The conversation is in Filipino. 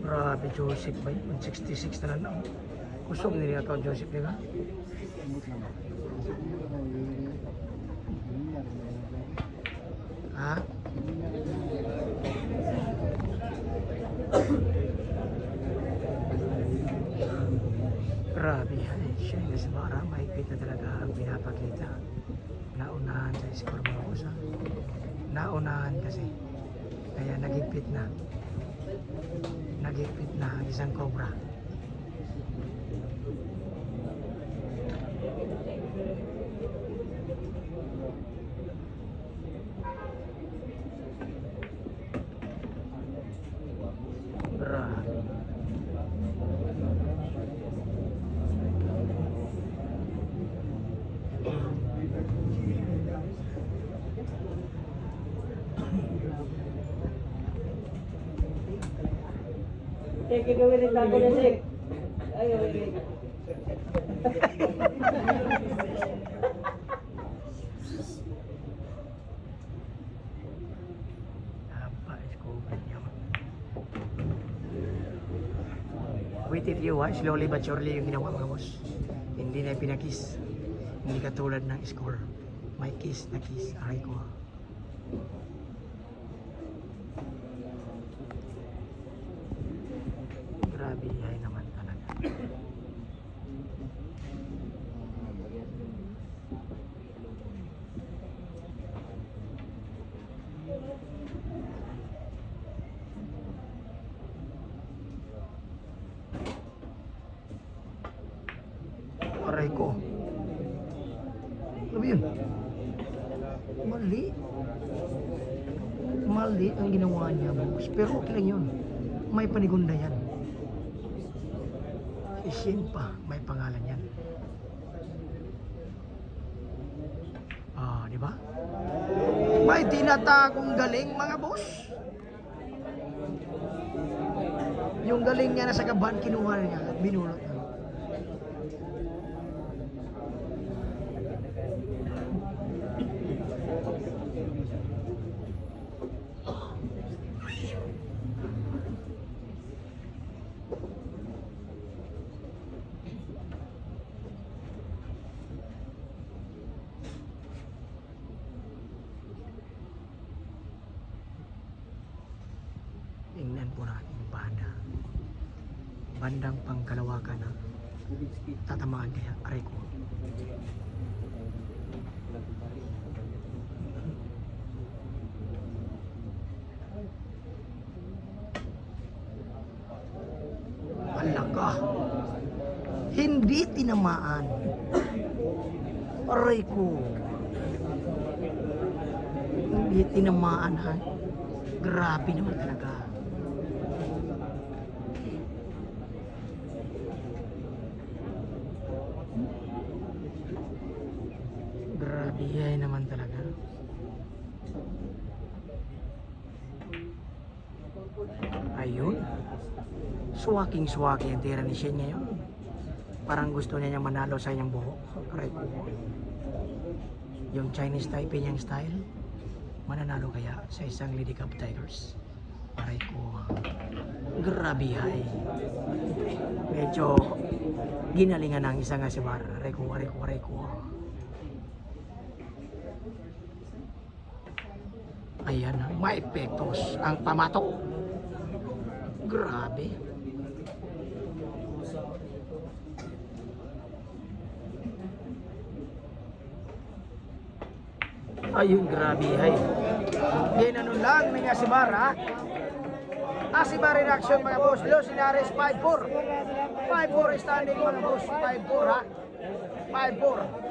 Grabe, Joseph ba yun? 166 na lang. Kusog nila ito, Joseph, di ba? Ha? Grabe, siya yung si Mara, mahigpit na talaga ang pinapakita. Naunahan sa score mga kusa. Naunahan kasi. Kaya nagigpit na. Nagigpit na ang isang cobra. Grabe. Sige, gawin rin ako na, Sik. Ay, gawin rin. Wait if you watch, slowly but surely yung ginawa mga boss. Hindi na pinakiss. Hindi katulad ng score. May kiss na kiss. Aray ko. Grabe, ay naman talaga. Aray ko. Ano ba yun? Mali. Mali ang ginawa niya, boss. Pero okay lang yun. May panigunda yan. Isin pa, may pangalan yan. Ah, di ba? May tinatagong galing, mga boss. Yung galing niya nasa kaban, kinuha niya at binulot niya. Tingnan po natin yung banda. Bandang pangkalawakan na tatamaan kaya aray ko. Alaka. Hindi tinamaan. Aray ko. Hindi tinamaan ha. Grabe naman talaga. Grabe yan naman talaga. Ayun. Swaking ang tira ni Shen ngayon. Parang gusto niya niyang manalo sa kanyang buhok. Aray ko. Yung Chinese Taipei niyang style, mananalo kaya sa isang Lady Cup Tigers. Aray ko. Grabe hay. Medyo ginalingan ng isang asibar. Aray ko. Ayan na, may epektos ang pamatok. Grabe. Ayun, grabe hay. Ginanon lang ng Asibar ha. Asibar reaction mga boss. Los Linares 5-4. 5-4 standing mga boss. 5-4 ha. 5-4.